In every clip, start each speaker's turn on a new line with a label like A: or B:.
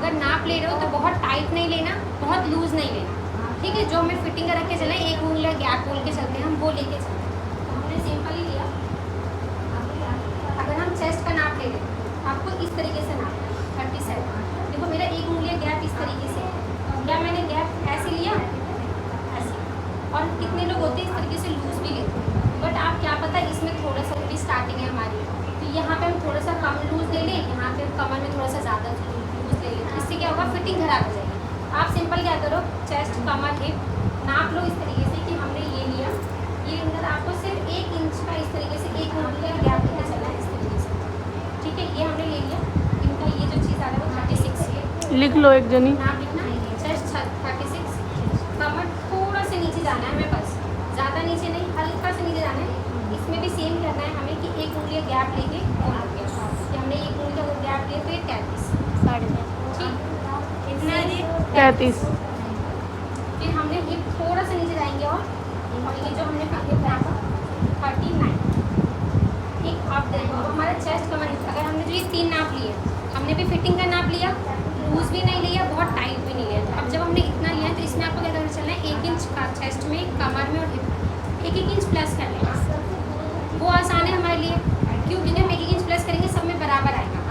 A: अगर नाप ले रहे हो तो बहुत टाइट नहीं लेना, बहुत लूज नहीं लेना, ठीक है। जो हमें फिटिंग का रख के चले, एक उंगली गैप बोल के चलते हैं हम, वो लेके चलते हैं। तो हमने सिंपल ही लिया। अगर हम चेस्ट का नाप ले रहे हैं, आपको इस तरीके से नापना है 37। देखो मेरा एक उंगली गैप इस तरीके से, क्या मैंने गैप ऐसे लिया, ऐसे। और कितने लोग होते हैं इस तरीके से लूज भी लेते हैं, बट आप क्या पता इसमें थोड़ा सा भी स्टार्टिंग है हमारी, तो यहाँ पे हम थोड़ा सा कम लूज ले लें, यहाँ पे कमर में थोड़ा सा ज़्यादा लूज ले लें, तो इससे क्या होगा, फिटिंग खराब हो जाएगी। आप सिंपल क्या करो, चेस्ट कमर हिप नाप लो इस तरीके से कि हमने ये लिया, ये अंदर आपको सिर्फ 1 इंच का इस तरीके से एक उंगली का गैप लेके चलना है इस तरीके से, ठीक है। ये हमने ले लिया। इनका ये जो चीज़ आ रहा है वो 36 है,
B: लिख लो एक जनी।
A: नाप लिखना। चेस्ट 36, कमर थोड़ा से नीचे जाना है हमें, बस ज़्यादा नीचे नहीं, हल्का से नीचे जाना है। इसमें भी सेम करना है हमें कि एक उंगली गैप लेके और हो गया कि हमने एक उंगली का गैप लिया तो ये 33, ठीक इतना ही
B: 33।
A: फिर हमने हिप थोड़ा सा नीचे जाएंगे और ये जो हमने हिप नापा 39, ठीक। अब देखो अब हमारा चेस्ट कमर हिप, अगर हमने जो ये 3 नाप लिए, हमने भी फिटिंग का नाप लिया, लूज भी नहीं लिया, बहुत टाइट भी नहीं लिया। तो अब जब हमने इतना लिया तो इसमें आपको क्या करना चलना है, 1 इंच का चेस्ट में, कमर में और हिप 1-1 इंच प्लस कर लेंगे। वो आसान है हमारे लिए, क्यों, क्योंकि हम 1-1 इंच प्लस करेंगे, सब में बराबर आएगा।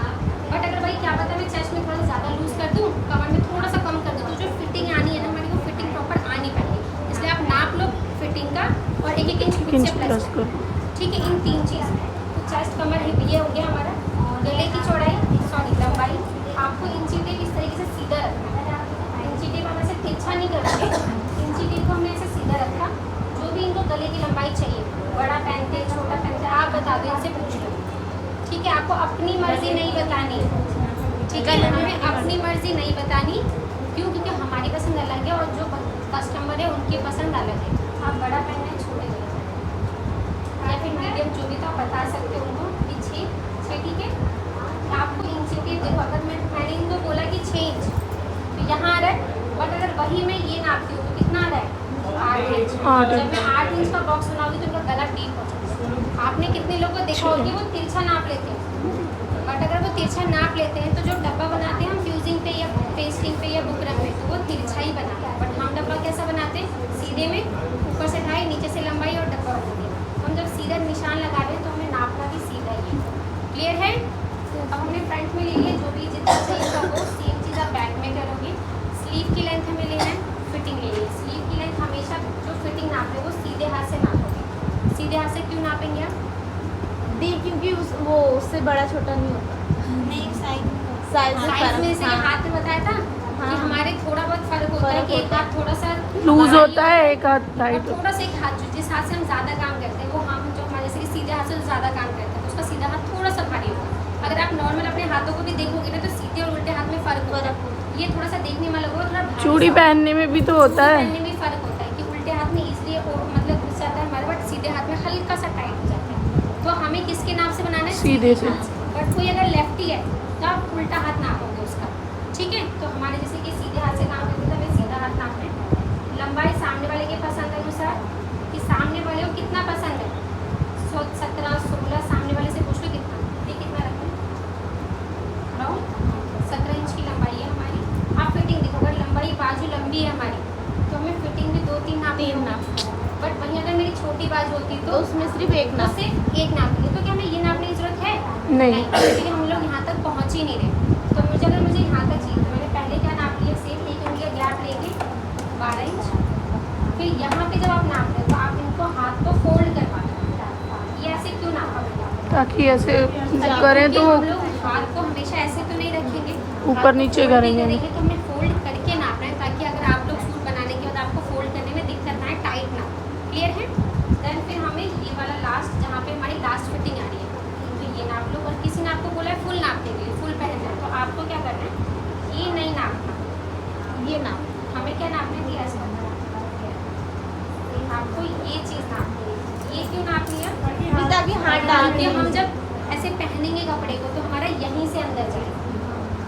A: बट अगर भाई क्या पता मैं चेस्ट में थोड़ा सा ज़्यादा लूज कर दूँ, कमर में थोड़ा सा कम कर दूँ, तो जो फिटिंग आनी है ना हमारी, वो फिटिंग प्रॉपर आ नहीं पाएगी। इसलिए आप नाप लो फिटिंग का और 1-1 इंच खुद से प्लस करो, ठीक है। इन 3 चीज़ में तो चेस्ट कमर हिप ये हो गया हमारा। गले की चौड़ाई, सॉरी लंबाई, आपको इंची टेप इस तरीके से सीधा रखना है। इंची टेप हम ऐसे तिरछा नहीं करते, इंची टेप को हमने ऐसे सीधा रखा। जो भी इनको गले की लंबाई चाहिए, बड़ा पहनते छोटा पहनते, आप बता दो, इनसे पूछ लो, ठीक है। आपको अपनी मर्जी नहीं बतानी, ठीक है, हमें अपनी मर्जी नहीं बतानी, क्यों, क्योंकि हमारी पसंद अलग है और जो कस्टमर है उनकी पसंद अलग है। आप बड़ा पहनना है, छोटे या फिर मीडियम, जो भी तो आप बता सकते हो उनको कि 6, ठीक है। आपको इंची टेप देखो, अगर मैंने इनको बोला कि 6 इंच तो यहाँ आ रहा है, बट अगर वही मैं ये नापती हूँ तो कितना आ रहा है, 8 इंच। जब मैं 8 इंच का बॉक्स बनाऊंगी तो उनका गला डीप हो जाएगा। आपने कितने लोगों को देखा होगा वो तिरछा नाप लेते हैं, बट अगर वो तिरछा नाप लेते हैं तो जो डब्बा बनाते हैं हम फ्यूजिंग पे या पेस्टिंग पे या बुकरम पे, तो वो तिरछा ही बनाते हैं। बट हम डब्बा कैसा बनाते हैं, सीधे में, ऊपर से ढाई, नीचे से लंबाई और डब्बा बनाते हैं। हम जब सीधा निशान लगा रहे हैं तो हमें नापना भी सीधा ही है। क्लियर है। अब हमने फ्रंट में ले लिया, जो भी जितना चाहिए था वो सेम चीज़ आप बैक में करोगे। स्लीव की लेंथ हमें लेना है, फिटिंग ले ली। स्लीव की लेंथ हमेशा जो फिटिंग नाप रहे हो वो सीधे हाथ से नापोगे। सीधे हाथ से क्यों नापेंगे आप,
C: डी, क्योंकि वो उससे बड़ा छोटा नहीं होता,
A: नहीं
C: साइज
A: में से ये हाथ में बताया था कि हमारे थोड़ा बहुत फर्क होता है कि एक हाथ थोड़ा सा
B: लूज होता है, एक हाथ टाइट।
A: थोड़ा सा एक हाथ जिस हाथ से हम ज़्यादा काम करते हैं, वो हम जो हमारे जैसे कि सीधे हाथ से ज़्यादा काम करते हैं, उसका सीधा हाथ थोड़ा सा भारी होगा। अगर आप नॉर्मल अपने हाथों को भी देखोगे ना तो सीधे और उल्टे हाथ में फ़र्क होता है। ये थोड़ा सा देखने में लगेगा, थोड़ा भारी
B: चूड़ी
A: सा
B: पहनने में भी तो होता है,
A: पहनने में फ़र्क होता है कि उल्टे हाथ में इसलिए मतलब घुस जाता है हमारा, बट सीधे हाथ में हल्का सा टाइट हो जाता है। तो हमें किसके नाप से बनाना है,
B: सीधे से।
A: बट कोई अगर लेफ्टी है तो आप उल्टा हाथ नापोगे उसका, ठीक है। तो हमारे जैसे कि सीधे हाथ से काम करते हैं, हमें सीधा हाथ नापना है। लंबाई सामने वाले के पसंद अनुसार, कि सामने वाले को कितना पसंद है, 17, 16, सामने वाले से पूछ लो कितना, ये कितना रखें, 17 इंच की लंबाई है हमारी। आप फिटिंग देखो, अगर लंबाई बाजू लंबी है हमारी तो हमें फिटिंग में 2-3 नाप, बट वहीं अगर मेरी छोटी बाजू होती तो
C: उसमें सिर्फ एक
A: तो
C: नाप,
A: सिर्फ एक नाप लिए। तो क्या हमें ये नापने की जरूरत है,
B: नहीं।
A: क्योंकि हम लोग यहाँ तक पहुँच ही नहीं रहे। तो अगर मुझे यहाँ तक चाहिए तो मैंने पहले क्या नाप लिया, सेम 1 इंच का गैप लेके 12 इंच। फिर यहाँ पे जब आप नाप रहे हो तो आप इनको हाथ को फोल्ड करवा दो। ये ऐसे क्यों नापा मैंने,
B: ताकि ऐसे करें तो
A: हम लोग हाथ को हमेशा ऐसे तो नहीं रखेंगे,
B: ऊपर नीचे करेंगे।
A: तो हमें फोल्ड करके नापना है, ताकि अगर आप लोग सूट बनाने के बाद आपको फोल्ड करने में दिक्कत ना आए, टाइट ना। क्लियर है। देन फिर हमें ये वाला लास्ट, जहाँ पे हमारी लास्ट फिटिंग आ रही है, तो ये नाप लो। और किसी ने आपको बोला है फुल नापने के लिए, फुल पहनना है, तो आपको क्या करना है, ये नहीं नापना, ये नाप, हमें क्या नापना है, ऐसा आपको ये चीज़ नापनी है। ये क्यों नापनी है,
C: ताकि हाथ डाल के
A: हम जब ऐसे पहनेंगे कपड़े को तो हमारा यहीं से अंदर जाए,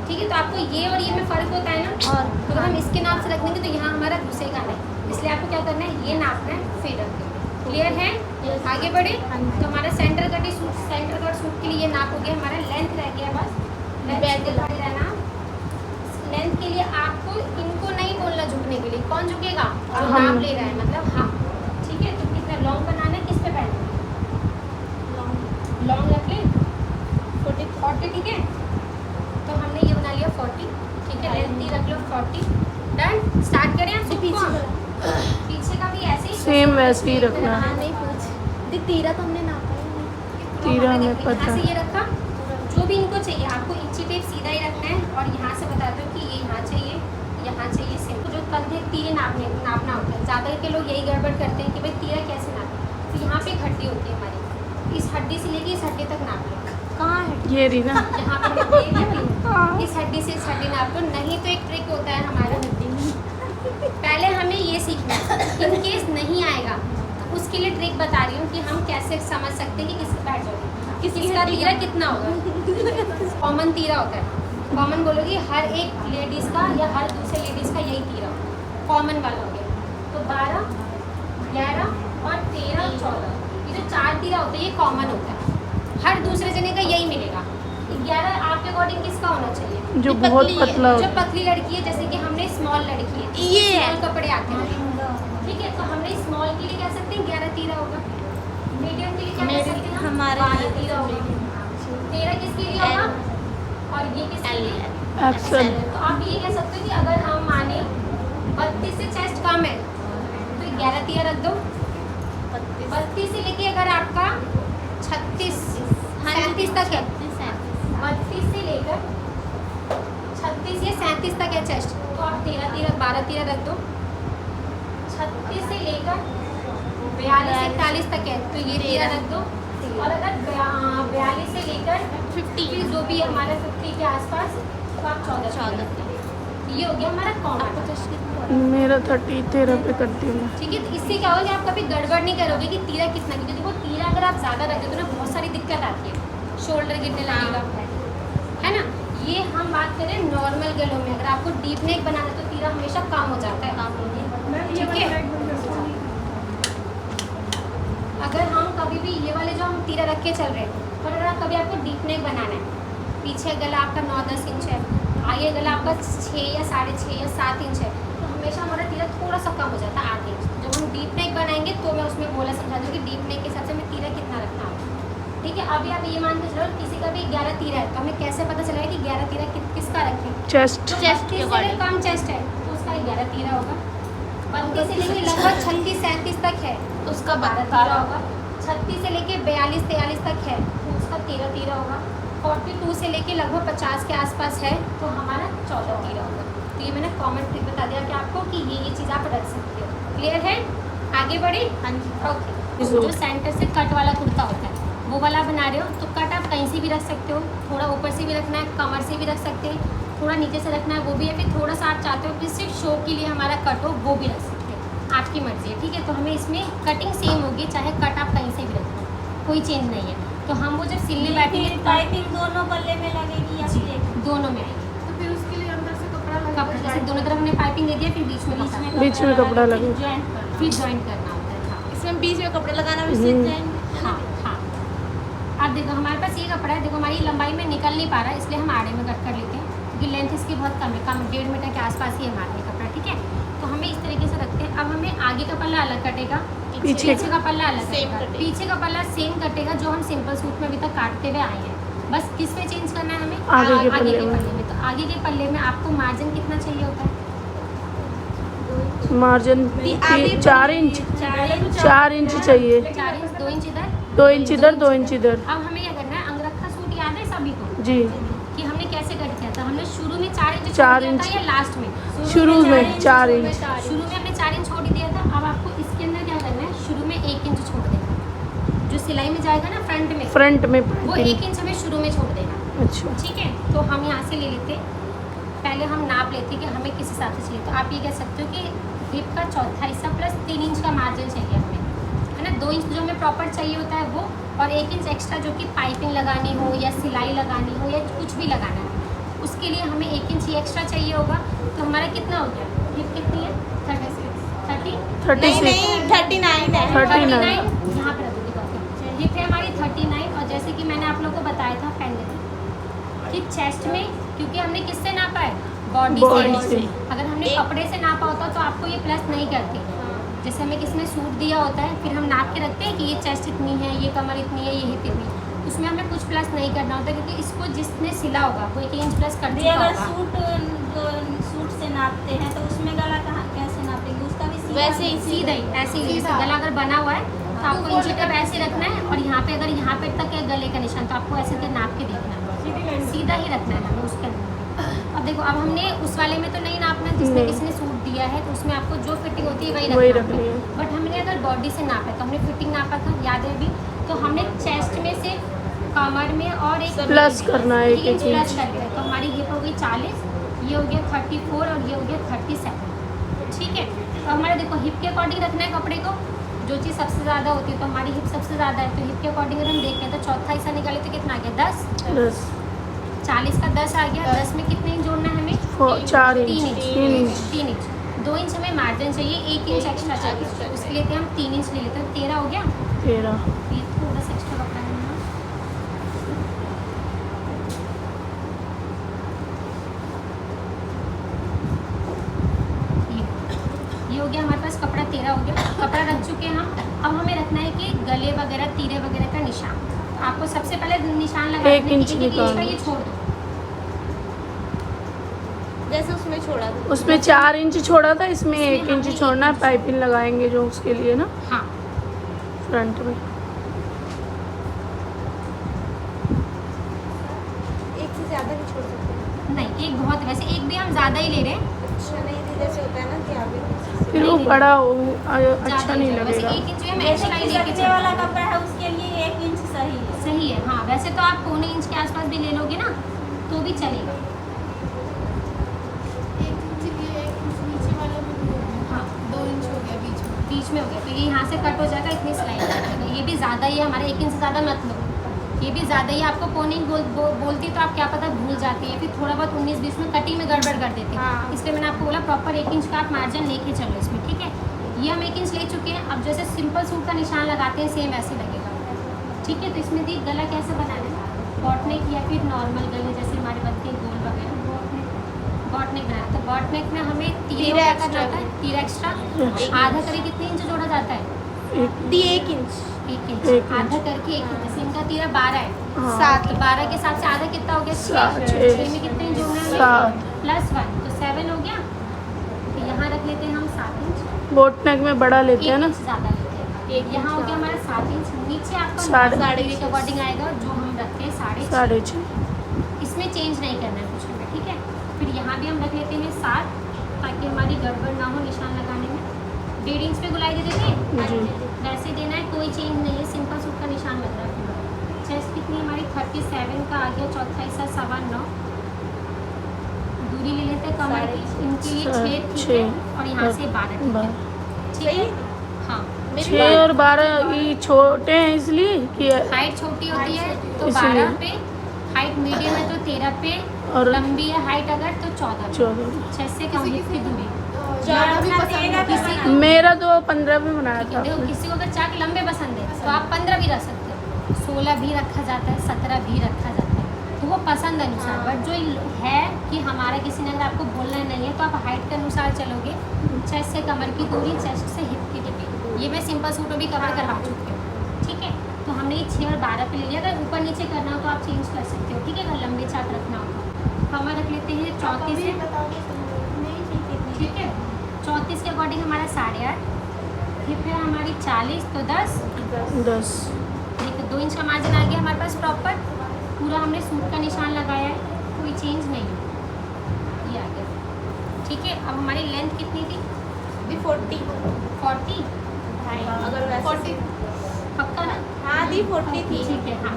A: ठीक है। तो आपको ये और ये में फ़र्क होता है ना, और तो अगर हम इसके नाप से रख देंगे तो यहाँ हमारा घुसेगा नहीं, इसलिए आपको क्या करना है, ये नापना है, फिर रख दो। क्लियर है। आगे बढ़े तो हमारा centre cut suit, centre cut suit के लिए ये नाप हो गया, हमारा लेंथ रह गया बस, लेंथ रहना, लेंथ झुकने के लिए। कौन झुकेगा? जो
B: हम।
A: नाप ले रहा है, मतलब हाँ। ठीक है, तो कितना लॉन्ग बनाना है, किस पे पहनना है? लॉन्ग रख लें 40, ठीक है। तो हमने ये बना लिया 40, ठीक है। लेंथ रख लो 40। डन। स्टार्ट करें आप पीछे का भी ऐसे ही
B: सेम वैसे ही रखना है।
C: हाँ नहीं पूछ दी, तीरा तो हमने नापा ही नहीं।
B: तीरा
A: हमने
B: हमें
A: देखो
B: पता
A: यहाँ से ये रखा, जो भी इनको चाहिए आपको इंची टेप सीधा ही रखना है। और यहाँ से बता दो कि ये यहाँ चाहिए, यहाँ चाहिए सेम। तो जो कंधे तीरे नापना होता है। ज़्यादा के लोग यही गड़बड़ करते हैं कि भाई तीरा कैसे नापे। तो यहाँ पे एक हड्डी होती है हमारी, इस हड्डी से लेके इस हड्डी तक नाप लो।
C: कहाँ है?
B: ये रही ना।
A: यहाँ पे इस हड्डी से इस हड्डी नाप लो। नहीं तो एक ट्रिक होता है हमारा, पहले हमें ये सीखना है। इन केस नहीं आएगा तो उसके लिए ट्रिक बता रही हूँ कि हम कैसे समझ सकते हैं कि किसका बैठ जाओगे, किसका तीरा कितना होगा। कॉमन तीरा होता है। कॉमन बोलोगी हर एक लेडीज़ का या हर दूसरे लेडीज़ का यही तीरा कॉमन वाला हो गया। तो 12, 11 और 13, 14 ये जो 4 तीरा होते हैं ये कॉमन होता है। हर दूसरे जने का यही मिलेगा। 11 आपके अकॉर्डिंग किसका होना चाहिए?
B: जो बहुत पतला
A: जो
B: हो।
A: पतली लड़की है, जैसे कि हमने स्मॉल लड़की है,
C: ये
A: स्मॉल कपड़े आते हैं, ठीक है। तो हमने स्मॉल के लिए कह सकते हैं 11 तीरा होगा। मीडियम के लिए क्या कह सकते हैं?
C: हमारे
A: 12 तीरा होगा। 13 किसके लिए होगा? और ये किसके लिए?
B: एक्शन।
A: तो आप ये कह सकते हो कि अगर हम माने 32 से चेस्ट कम है तो 11 तीरा रख दो। 32 से लेके अगर आपका 36 37 तक है, 32 से लेकर 36 या 37 तक है चेस्ट, तो आप 13 तीरा 12 तीरा रख दो। 36 से लेकर 42 41 तक है तो ये तीरा रख दो। और अगर 42 से लेकर 50 जो भी हमारा 50 के आसपास, तो आप 14 रख दो। ये हो गया हमारा कॉमन।
B: मेरा 30 13 पे करती हूँ।
A: ठीक है, तो इससे क्या होगा कि आप कभी गड़बड़ नहीं करोगे कि तीरा कितना, क्योंकि देखो तीरा अगर आप ज़्यादा रख दो तो ना बहुत सारी दिक्कत आती है, शोल्डर गिरने लगेगा, है ना। ये हम बात करें नॉर्मल गलों में। अगर आपको डीप नेक बनाना है तो तीरा हमेशा कम हो जाता है, ठीक है। अगर हम कभी भी ये वाले जो हम तीरा रख के चल रहे हैं, और अगर कभी आपको डीप नेक बनाना है, पीछे गला आपका 9-10 इंच है, आगे गला आपका 6 या 6.5 या 7 इंच है, तो हमेशा हमारा तीरा थोड़ा सा कम हो जाता है, 8 इंच। जब हम डीप नेक बनाएंगे तो मैं उसमें बोला समझा दूँ कि डीप नेक के हिसाब से हमें तीरा कितना रखना है, ठीक है। अभी आप ये मान के चलो किसी का भी 11 तीरा है, तो हमें कैसे पता चलेगा कि 11 तीरा किसका रखें?
B: चेस्ट।
C: चेस्ट के
A: अगर कम चेस्ट है तो उसका 11 तीरा होगा। 32 से लेके लगभग 36-37 तक है तो उसका 12 तीरा होगा। 36 से लेके 42-43 तक है तो उसका 13 तीरा होगा। 42 से लेके लगभग 50 के आसपास है तो हमारा 14 तीरा होगा। तो ये मैंने कॉमन ट्रिक बता दिया कि आपको कि ये चीज़ आप रख सकते हो। क्लियर है? आगे बढ़े? हाँ जी, ओके। जो सेंटर से कट वाला कुर्ता होता है वो वाला बना रहे हो तो कट आप कहीं से भी रख सकते हो, थोड़ा ऊपर से भी रखना है, कमर से भी रख सकते हैं, थोड़ा नीचे से रखना है वो भी है, फिर थोड़ा सा आप चाहते हो कि सिर्फ शो के लिए हमारा कट हो वो भी रख सकते हैं, आपकी मर्जी है, ठीक है। तो हमें इसमें कटिंग सेम होगी, चाहे कट आप कहीं से भी रखो, कोई चेंज नहीं है। तो हम वो जब सिलने बैठेंगे
C: पाइपिंग दोनों पल्ले में लगेगी या फिर एक?
A: दोनों में आएगी।
D: तो फिर उसके लिए अंदर से कपड़ा
A: जैसे दोनों तरफ हमने पाइपिंग दे दिया, फिर बीच में
B: कपड़ा लगे।
A: फिर ज्वाइंट करना होता है। हाँ
C: इसमें बीच में कपड़े लगाना भी सीख जाएंगे।
A: हाँ हाँ। अब देखो हमारे पास ये कपड़ा है, देखो हमारी लंबाई में निकल नहीं पा रहा है, इसलिए हम आड़े में कट कर लेते हैं क्योंकि लेंथ इसकी बहुत कम है, 1.5 मीटर के आसपास ही है हमारे कपड़ा, ठीक है। तो हमें इस तरीके से रखते हैं। अब हमें आगे का पल्ला अलग कटेगा, पीछे का पल्ला अलग कटेगा। पीछे का पल्ला सेम कटेगा जो हम सिंपल सूट में अभी तक काटते हुए आए हैं, बस किस में चेंज करना है हमें?
B: आगे के
A: पल्ले
B: पल्ले
A: में। तो आगे के पल्ले में आपको मार्जिन कितना चाहिए होता है?
B: Margin 4 inch. 4 इंच चाहिए।
A: 4 इंच, 2 इंच इधर,
B: 2 इंच इधर, 2 इंच इधर।
A: अब हमें क्या करना है? अंगरखा सूट याद है सभी को
B: जी।
A: कि हमने कैसे कट किया था? हमने शुरू में 4 इंच
B: 4
A: छोड़ दिया
B: इंच।
A: था या लास्ट में?
B: शुरू में 4 इंच।
A: शुरू में हमने 4 इंच छोड़ ही दिया था। अब आपको इसके अंदर क्या करना है? शुरू में 1 इंच छोड़ देना, जो सिलाई में जाएगा ना फ्रंट में
B: में
A: वो 1 इंच हमें शुरू में छोड़ देना,
B: अच्छा।
A: ठीक है। तो हम यहाँ से ले लेते, पहले हम नाप लेते कि हमें किस हिसाब से चाहिए। तो आप ये कह सकते हो कि हिप का चौथा हिस्सा प्लस 3 इंच का मार्जिन चाहिए हमें, है ना। 2 इंच जो हमें प्रॉपर चाहिए होता है वो, और 1 इंच एक्स्ट्रा जो कि पाइपिंग लगानी हो या सिलाई लगानी हो या कुछ भी लगाना है उसके लिए हमें 1 इंच ही एक्स्ट्रा चाहिए होगा। तो हमारा कितना हो गया? हिप कितनी है?
B: 36।
C: 39 है।
B: 39।
A: यहाँ पर रख दो। हिप है हमारी 39। और जैसे कि मैंने आप लोगों को बताया था पहले कि चेस्ट में, क्योंकि हमने किससे नापा है? बॉडी
B: Body
A: से।
B: से।
A: अगर हमने कपड़े से नापा होता तो आपको ये प्लस नहीं करते। जैसे हमें किसी ने सूट दिया होता है, फिर हम नाप के रखते हैं कि ये चेस्ट इतनी है, ये कमर इतनी है, ये हिप इतनी, उसमें हमें कुछ प्लस नहीं करना होता, क्योंकि इसको जिसने सिला होगा वो 1 इंच प्लस कर
E: दी।
A: दिया
E: अगर
A: होगा।
E: सूट से नापते हैं तो उसमें गला कहाँ कैसे नापेंगे? उसका भी सीधा
C: वैसे ही
A: सीधा ही ऐसे ही, जैसे गला अगर बना हुआ है तो आपको इंची टेप ऐसे रखना है, और यहाँ पे अगर यहाँ पे तक है गले का निशान तो आपको ऐसे के नाप के देखना है, सीधा ही रखना है हमें उसके अंदर। अब देखो, अब हमने उस वाले में तो नहीं नापना जिसमें
B: नहीं।
A: किसी ने सूट दिया है, तो उसमें आपको जो फिटिंग होती है
B: वही
A: वही
B: रखनी है।
A: बट हमने अगर बॉडी से नापा है तो हमने फिटिंग नापा था, याद है अभी, तो हमने चेस्ट में से कमर में और एक
B: प्लस करना है, 1
A: प्लस
B: इंच।
A: कर दिया, तो हमारी हिप हो गई 40, ये हो गया 34 और ये हो गया 37। ठीक है, तो हमारे देखो हिप के अकॉर्डिंग रखना है कपड़े को, जो चीज़ सबसे ज़्यादा होती है तो हमारी हिप सबसे ज़्यादा है, तो हिप के अकॉर्डिंग अगर हम देखें तो चौथा हिस्सा निकाले तो कितना आ गया 10,
B: 10
A: 40 का 10 आ गया। 10 में कितने इंच जोड़ना है हमें?
B: 4
A: 3
B: inch,
A: inch,
B: 3 inch.
A: 3 inch. 2 inch हमें मार्जिन चाहिए, 1 इंच एक्स्ट्रा चाहिए, तो उसके लिए हम 3 इंच ले लेते हैं। 13 हो गया।
B: 13
A: ये थोड़ा सा एक्स्ट्रा कपड़ा है ना। ये हो गया हमारे पास कपड़ा, 13 हो गया। कपड़ा रख चुके हैं हम। अब हमें रखना है कि गले वगैरह, तीरे वगैरह का निशान। आपको सबसे पहले निशान लगाना है
B: 1 इंच
A: का,
B: निकालना।
A: ये छोड़ दो।
C: जैसे उसमें छोड़ा था।
B: उसमें 4 इंच छोड़ा था, इसमें 1 इंच छोड़ना है। पाइपिंग लगाएंगे जो उसके लिए ना
A: हाँ,
B: फ्रंट में।
C: एक से ज़्यादा भी छोड़ सकते हैं।
A: नहीं, एक बहुत, वैसे एक भी हम ज़्यादा ही ले रहे हैं।
C: अच्छा नहीं थी, जैसे होता है ना कि आगे
B: फिर वो बड़ा अच्छा
A: ज़्यादा
B: नहीं
A: ले रहे हैं। वैसे
B: लगेगा।
A: 1 इंच हम
E: जैसे
A: एक्स्ट्रा ही लेके
E: खिसकने वाला
A: चलते हैं।
E: कपड़ा है उसके लिए 1 इंच सही है।
A: सही है, हाँ। वैसे तो आप 1.25 इंच के आसपास भी ले लोगे ना तो भी चलेगा।
D: 1 इंच लिए 1 इंच नीचे वाला में भी हो गया।
A: हाँ,
D: 2 इंच हो गया बीच में।
A: बीच में हो गया तो ये यहाँ से कट हो जाएगा, इतनी सिलाई हो जाएगा। ये भी ज़्यादा ही है हमारे, 1 इंच से ज़्यादा मत लो। ये भी ज़्यादा ही आपको पौनी बोलती तो आप क्या पता भूल जाती है, फिर थोड़ा बहुत 19-20 में कटिंग में गड़बड़ कर देते हैं।
C: हाँ।
A: इसलिए मैंने आपको बोला प्रॉपर 1 इंच का आप मार्जिन लेके चलो इसमें। ठीक है, ये हम 1 इंच ले चुके हैं। अब जैसे सिंपल सूट का निशान लगाते हैं सेम वैसे लगेगा। ठीक है, तो इसमें दी गला कैसे बनाना है? बॉट नेक या फिर नॉर्मल गले जैसे हमारे बनते हैं गोल वगैरह, बॉट नेक बनाना। तो बॉट नेक में हमें तीरा एक्स्ट्रा होता है, तीरा एक्स्ट्रा। आधा करे कितने इंच जोड़ा जाता है?
C: 1 इंच
A: 1 इंच।
B: 1 इंच।
A: आधा करके 1 इंच। जैसे इनका तीरा 12 है,
B: हाँ।
C: 7
A: तो 12 के हिसाब से आधा कितना हो गया?
B: 7,
A: 6 में कितने इंच जोड़ना है?
B: 7।
A: प्लस 1 तो 7 हो गया। तो यहाँ रख लेते हैं हम 7 इंच।
B: बोट नेक में बड़ा लेते हैं
A: 1
B: ना।
A: इंच ज़्यादा लेते हैं। यहाँ हो गया हमारा 7 इंच। नीचे आपका
B: साढ़े-
A: साढ़े के अकॉर्डिंग आएगा जो हम रखते हैं 6.5।
B: 6.5
A: इसमें चेंज नहीं करना है कुछ हमें। ठीक है, फिर यहाँ भी हम रख लेते हैं 7 ताकि हमारी गड़बड़ ना हो निशान लगाने में। 1.5 इंच पे गुलाई दे देते हैं,
B: जी।
A: वैसे देना है, कोई चेंज नहीं है। सिंपल सूट का निशान लग रहा है पूरा। चेस्ट कितनी हमारी 37 का आ गया, चौथा हिस्सा 9.25। दूरी ले लेते हैं कमर की, इनके लिए 6 ठीक है, और यहाँ से 12 ठीक है। ठीक है, हाँ।
B: 6 और 12 ये छोटे हैं इसलिए कि
A: हाइट छोटी होती है तो
B: इसलिए।
A: 12 पे, हाइट मीडियम है तो 13 पे,
B: और
A: लंबी है हाइट अगर तो 14 पे।
B: 14।
A: 6 से कम हिप की दूरी।
D: ज़्यादा भी पसंद
E: देगा तो
A: किसी
E: बना।
B: मेरा तो 15 में बनाया
A: ठीक है,
B: था
A: देखो
B: आपने।
A: किसी को अगर चाक लंबे पसंद है तो आप 15 भी रख सकते हो, 16 भी रखा जाता है, 17 भी रखा जाता है, तो वो पसंद अनुसार। बट जो है कि हमारा किसी ने अगर आपको बोलना नहीं है तो आप हाइट के अनुसार चलोगे। चेस्ट से कमर की दूरी, चेस्ट से हिप की दूरी, ये मैं सिंपल सूट में भी कवर करवा चुकी हूँ। ठीक है, तो हमने ये 6 और 12 पे ले लिया। अगर ऊपर नीचे करना हो तो आप चेंज कर सकते हो। ठीक है, अगर लंबे चाक रखना हो तो कमर रख लेते हैं 34 से। ठीक है, 34 के अकॉर्डिंग हमारा 8.5। हिप है हमारी 40 तो 10।
B: 10
A: देखो 2 इंच का मार्जिन आ गया हमारे पास प्रॉपर। पूरा हमने सूट का निशान लगाया है, कोई चेंज नहीं है, ये आ गया। ठीक है, अब हमारी लेंथ कितनी थी?
C: 40
A: 40।
C: अगर वैसे
D: 40
A: पक्का ना?
C: हाँ दी 40 थी।
A: ठीक है, हाँ।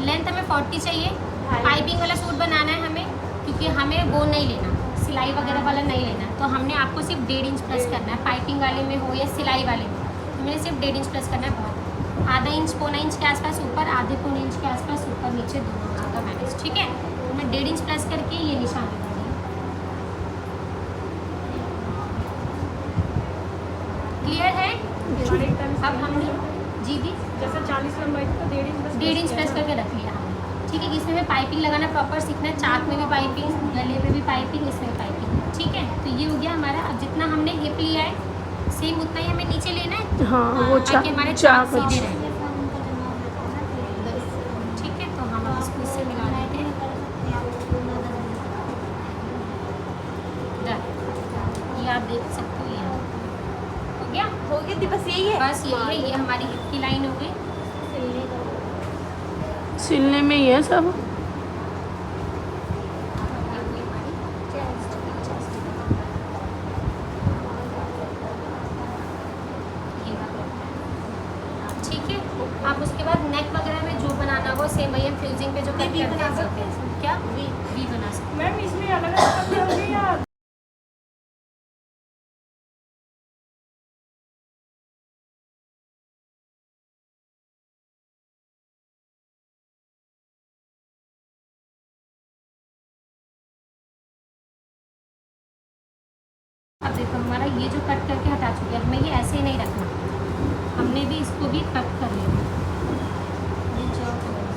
A: लेंथ हमें 40 चाहिए।
C: ढाई।
A: पाइपिंग वाला सूट बनाना है हमें, क्योंकि हमें वो नहीं लेना, सिलाई वगैरह वाला नहीं लेना। तो हमने आपको सिर्फ 1.5 इंच प्लस करना है, पाइपिंग वाले में हो या सिलाई वाले में। हमें सिर्फ 1.5 इंच प्लस करना है बहुत। आधा इंच, पौना इंच के आसपास ऊपर, आधे पौने इंच के आसपास ऊपर नीचे दोनों का मैनेज। ठीक है, तो मैं 1.5 इंच प्लस करके ये निशान लगा रही हूँ। क्लियर है? अब हमने जी दी
D: जैसे 40 लंबाई थी तो 1.5 इंच
A: 1.5 इंच प्लस करके रख लिया हमने। ठीक है, इसमें भी पाइपिंग लगाना प्रॉपर सीखना है, चाक में भी पाइपिंग, गले में भी पाइपिंग, इसमें भी पाइपिंग। ठीक है, तो ये हो गया हमारा। अब जितना हमने हिप लिया है सेम उतना ही हमें नीचे लेना है।
B: हाँ वो
A: ताकि हमारे
B: चाक
A: सीधे
B: अच्छी।
A: रहें। ठीक है, तो हम इसको इससे मिला देते हैं। ये आप देख सकते हो, ये हो गया।
C: हो गया थी, बस यही है।
A: बस यही है, ये हमारी हिप की लाइन हो गई।
B: सिलने में ही है सब।
A: ठीक है, आप उसके बाद नेक वगैरह में जो बनाना होगा सेम वही हम फ्यूजिंग पे जो कट करते हैं। क्या वी बना सकते हैं।
B: मैम इसमें अलग अलग कपड़े होंगे या
A: अब देखो हमारा ये जो कट करके हटा चुके हैं, हमें ये ऐसे ही नहीं रखना, हमने भी इसको भी कट कर लेना।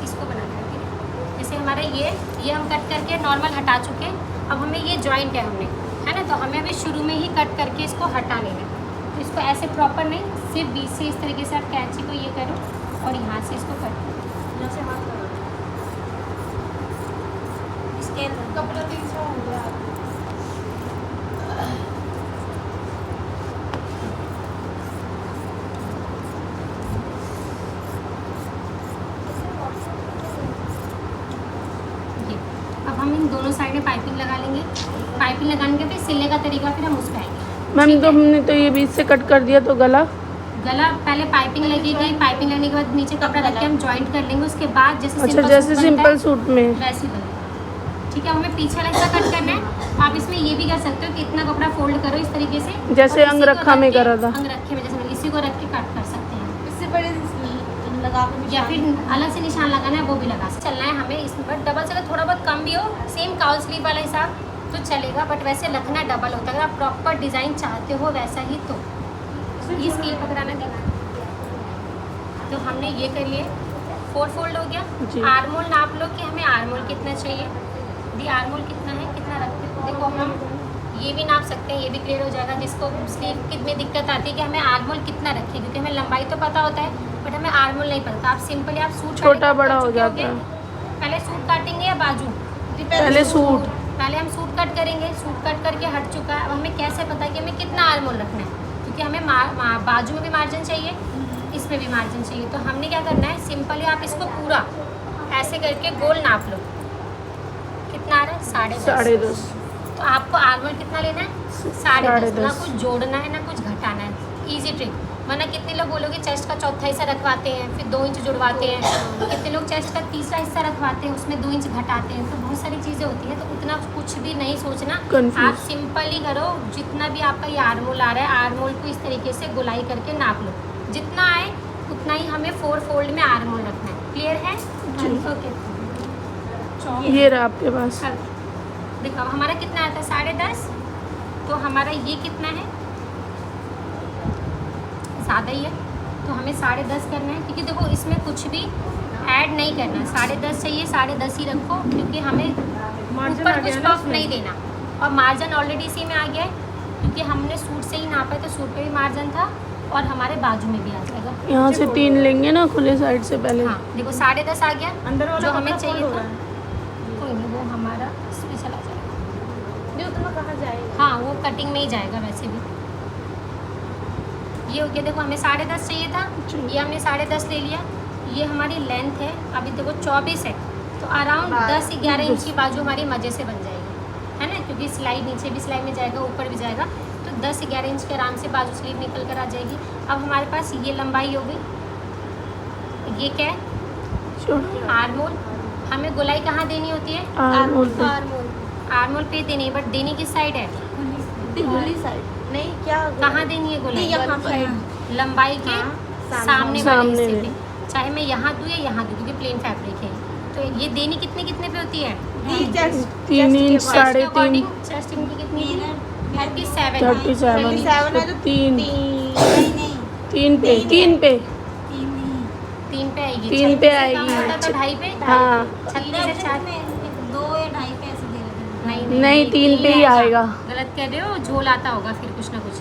A: इसको बना देना। ठीक है, जैसे हमारा ये हम कट करके नॉर्मल हटा चुके हैं। अब हमें ये जॉइंट है हमने, है ना, तो हमें अभी शुरू में ही कट करके इसको हटा लेना है। तो इसको ऐसे प्रॉपर नहीं, सिर्फ बीच से इस तरीके से आप कैंची को ये करो और यहाँ से इसको कट करो। यहाँ से हाथ करो, इसके
D: कपड़ा तिरछा हो गया।
A: अब हम इन दोनों साइड में पाइपिंग लगा लेंगे। पाइपिंग लगाने के फिर सिलने का तरीका फिर हम उस पर आएंगे।
B: मैम तो हमने तो ये बीच से कट कर दिया, तो गला
A: गला पहले पाइपिंग लगेगी, पाइपिंग लगने के बाद नीचे कपड़ा रख के हम जॉइंट कर लेंगे। उसके बाद जैसे
B: अच्छा,
A: सिंपल
B: जैसे
A: सूट
B: सिंपल
A: बनता
B: सूट में।
A: है, वैसे बनेगा। ठीक है, हमें पीछे वाला हिस्सा कट करना है। आप इसमें ये भी कर सकते हो कि इतना कपड़ा फोल्ड करो इस तरीके से,
B: जैसे
A: और इसी को
B: अंगरखा
A: रख
B: में
A: के-
B: करा था।
A: अंगरखे में जैसे इसी को रख के कट कर सकते हैं।
C: इससे बड़े लगा के
A: या फिर अलग से निशान लगाना है वो भी लगा सकते। चलना है हमें इसमें, बट डबल से अगर थोड़ा बहुत कम भी हो, सेम काउल स्लीव वाला हिसाब तो चलेगा, बट वैसे रखना डबल होता है। अगर आप प्रॉपर डिज़ाइन चाहते हो वैसा ही तो ये स्केल पकड़ाना देना। तो हमने ये कर लिए, 4 फोल्ड हो
B: जी।
A: गया। आर्मोल नाप लो कि हमें आर्मोल कितना चाहिए, दी आर्मोल कितना है, कितना रखते हैं। देखो हम ये भी नाप सकते हैं, ये भी क्लियर हो जाएगा। जिसको स्लीव में दिक्कत आती है कि हमें आर्मोल कितना रखें, क्योंकि हमें लंबाई तो पता होता है बट हमें आर्मोल नहीं पता। आप सिंपली आप सूट
B: छोटा बड़ा हो जाता है।
A: पहले सूट काटेंगे या बाजू,
B: पहले सूट।
A: पहले हम सूट कट करेंगे। सूट कट करके हट चुका है, अब हमें कैसे पता है कि हमें कितना आर्मोल रखना है, क्योंकि हमें बाजू में भी मार्जिन चाहिए, इसमें भी मार्जिन चाहिए। तो हमने क्या करना है, सिंपली आप इसको पूरा ऐसे करके गोल नाप लो। कितना आ रहा है, 10.5।
B: 10.5।
A: तो आपको आर्मोल कितना लेना है, 10.5। ना कुछ जोड़ना है ना कुछ घटाना है। Easy trick. वरना कितने लोग बोलोगे चेस्ट का चौथा हिस्सा रखवाते हैं, फिर 2 इंच जुड़वाते हैं। कितने लोग चेस्ट का तीसरा हिस्सा रखवाते हैं, उसमें 2 इंच घटाते हैं। तो बहुत सारी चीज़ें होती हैं, तो उतना कुछ भी नहीं सोचना।
B: Confuse।
A: आप सिंपल ही करो। जितना भी आपका ये आर्मोल आ रहा है, आर्मोल को इस तरीके से गोलाई करके नाप लो। जितना आए उतना ही हमें 4 फोल्ड में आर्मोल रखना है। क्लियर है? ओके,
B: ये रहा आपके पास।
A: देखो अब हमारा कितना आता है, 10.5। तो हमारा ये कितना है, ज़्यादा ही है, तो हमें 10.5 करना है। क्योंकि देखो इसमें कुछ भी ऐड नहीं करना, 10.5 चाहिए, 10.5 ही रखो, क्योंकि हमें ऊपर कुछ पफ नहीं देना। और मार्जिन ऑलरेडी इसी में आ गया है, क्योंकि हमने सूट से ही नापा है, तो सूट पे भी मार्जिन था और हमारे बाजू में भी आ जाएगा।
B: यहाँ से 3 लेंगे ना खुले साइड से पहले।
A: हाँ देखो 10.5 आ गया,
C: अंदर वाला
A: जो हमें
C: कपड़ा
A: चाहिए
C: fold हो
A: था।
C: रहा है।
A: कोई नहीं, वो हमारा इसमें चला जाएगा।
C: ये उतना कहाँ जाएगा?
A: हाँ वो कटिंग में ही जाएगा वैसे भी। ये हो गया, देखो हमें 10.5 चाहिए था, ये हमने 10.5 ले लिया। ये हमारी लेंथ है, अभी देखो 24 है, तो अराउंड 10-11 इंच की बाजू हमारी मज़े से बन जाएगी, है ना, क्योंकि सिलाई नीचे भी सिलाई में जाएगा, ऊपर भी जाएगा। तो 10-11 इंच के आराम से बाजू स्लीव निकल कर आ जाएगी। अब हमारे पास ये लंबाई हो गई। ये क्या है, आर्मोल। हमें गोलाई कहाँ देनी होती है,
B: आर्मोल पे।
A: आर्मोल पे देनी है, बट देनी किस साइड है,
C: खुली साइड नहीं, क्या
A: कहाँ देनी है गोलाई,
C: यहाँ साइड
A: लंबाई के
C: हाँ,
A: सामने वाले
B: सामने
A: हिस्से
B: में।
A: पे, चाहे मैं यहाँ दूँ या यहाँ दूँ, क्योंकि प्लेन फैब्रिक है। तो ये देनी कितने पे होती है,
B: 3 इंच, 3.5।
A: चेस्ट इनकी कितनी है, 37।
B: 37
C: 37 है तो
B: 3
E: नहीं
B: 3 पे 3 पे
A: 3 पे आएगी।
B: 3 पे
A: 36 से कम
B: आएगी।
A: होता तो 2.5 पे।
B: हाँ
A: 36 से 4
E: में 2 या 2.5 पे ऐसे दे रहे थे।
B: नहीं, 3 पे ही आएगा।
A: गलत कह रहे हो, झोल आता होगा फिर कुछ ना कुछ।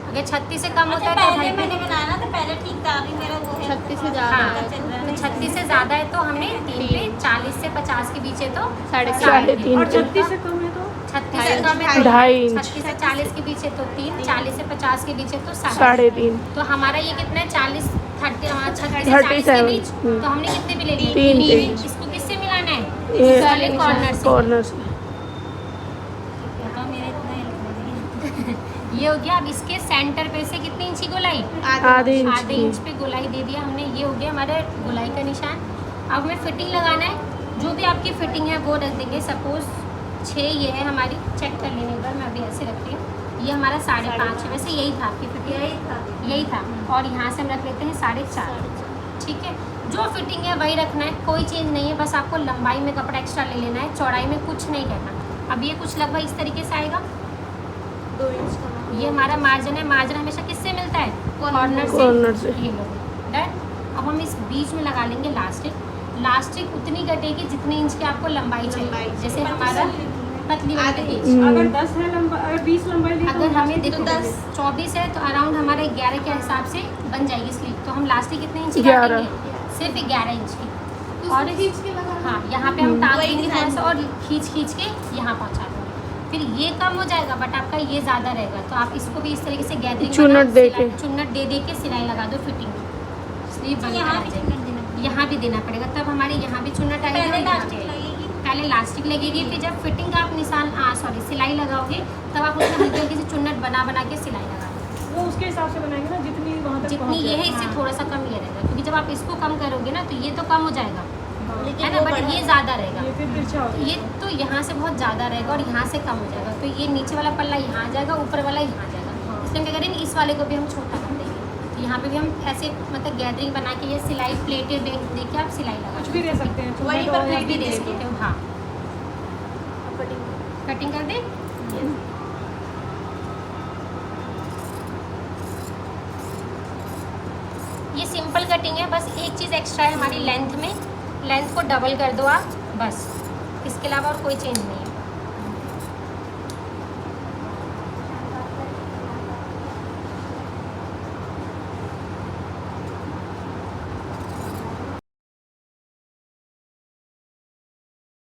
A: अगर 36 से कम होता
E: अच्छा,
A: है तो
E: पहले
A: 2.5
E: मैंने
A: पे।
E: बनाया ना तो पहले ठीक था, अभी मेरा वो है
C: 36 से ज़्यादा
A: हाँ,
C: है।
E: चल रहा है।
A: तो 36 से ज़्यादा है तो हमने 3 पे, 40 से 50 के बीच है तो
B: 3.5
F: और
B: पे।
F: 36 से कम है तो
A: 36 से कम है तो
B: 2.5 इंच।
A: 36 से 40 के बीच है तो 3, 40 से 50 के बीच है तो
B: 3.5।
A: तो हमारा ये कितना है 36 से 40 के
B: 37,
A: बीच। तो हमने कितने पे ले लिए?
B: 3 पे।
A: इसको किससे मिलाना है?
B: ये
A: वाले कॉर्नर से।
B: कॉर्नर से।
E: तो मेरे इतना ही लग रहा है।
A: ये हो गया। अब इसके सेंटर पे से कितनी इंच की गोलाई?
B: आधे इंच
A: आधे
B: की।
A: इंच पे गोलाई दे दिया हमने। ये हो गया हमारे गोलाई का निशान। अब हमें फिटिंग लगाना है। जो भी आपकी फिटिंग है वो रख देंगे। सपोज 6 ये है हमारी, चेक कर लेने एक बार, मैं अभी ऐसे रखती हूँ। ये हमारा 5.5 है। वैसे यही था आपकी फिटिंग, यही था। और यहाँ से हम रख लेते हैं 4.5। ठीक है, जो फिटिंग है वही रखना है, कोई चेंज नहीं है। बस आपको लंबाई में कपड़ा एक्स्ट्रा ले लेना है, चौड़ाई में कुछ नहीं करना। अब ये कुछ लगभग इस तरीके से आएगा।
C: 2 इंच का।
A: ये हमारा मार्जिन है। मार्जिन हमेशा किससे मिलता है? कॉर्नर
B: कॉर्नर से।
A: ये लो, डन। अब हम इस बीच में लगा लेंगे लास्टिक। लास्टिक उतनी कटेगी जितनी इंच की आपको लंबाई चाहिए। जैसे हमारा पतली वाली इंच।
F: अगर 10 है लंबाई, अगर 20 लंबाई ली तो
A: अगर हमें देखो
C: 10
A: 24 है तो अराउंड हमारे 11 के हिसाब से बन जाएगी स्लीव। तो हम लास्टिक कितने इंच की
B: 11।
A: काटेंगे? सिर्फ 11 इंच की।
D: और खींच के लगा।
A: हाँ, यहाँ पे हम टाँग
C: वही
A: देंगे थोड़ा
C: design
A: सा और खींच के यहाँ पहुँचा देंगे। फिर ये कम हो जाएगा बट आपका ये ज़्यादा रहेगा। तो आप इसको भी इस तरीके से गैदरिंग
B: चुन्नट दे के।
A: चुन्नट दे के सिलाई लगा दो। फिटिंग स्लीव बन
E: यहाँ
A: यहाँ
E: भी चुन्नट देना पड़ेगा।
A: यहाँ भी देना पड़ेगा। तब हमारे यहाँ भी चुन्नट आएगी
E: पहले
A: और यहाँ
E: लास्टिक
A: भी।
E: लगेगी।
A: पहले लास्टिक लगेगी, फिर जब फिटिंग का आप निशान सिलाई लगाओगे तब आप उसमें हल्की हल्की सी चुन्नट बना के सिलाई लगा दो।
F: वो उसके हिसाब से बनाएंगे ना, जितनी वहाँ तक
A: जितनी
F: पहुँच
A: ये है
F: जाए।
A: इससे
F: हाँ।
A: थोड़ा सा कम ये रहेगा, क्योंकि जब आप इसको कम करोगे ना तो ये तो कम हो जाएगा,
C: लेकिन
A: है ना,
C: वो
A: बट
C: बड़ा
A: ये
C: है।
A: ज़्यादा रहेगा।
F: ये फिर तिरछा हो
A: ये तो यहाँ से बहुत ज़्यादा रहेगा और यहाँ से कम हो जाएगा। तो ये नीचे वाला पल्ला यहाँ आ जाएगा, ऊपर वाला यहाँ आ जाएगा। इसलिए हम क्या करेंगे, इस वाले को भी हम छोटा कर देंगे। तो यहाँ पे भी हम ऐसे मतलब गैदरिंग बना के ये सिलाई प्लेटें दे के आप सिलाई लगा
F: कुछ भी दे सकते हैं।
C: वहीं
F: चुन्नट
C: पर
F: और
A: कुछ भी दे सकते हो। हाँ,
C: कटिंग।
A: कटिंग कर दे। ये सिंपल कटिंग है। बस एक चीज़ एक्स्ट्रा है हमारी लेंथ में, लेंथ को डबल कर दो आप, बस इसके अलावा और कोई चेंज नहीं।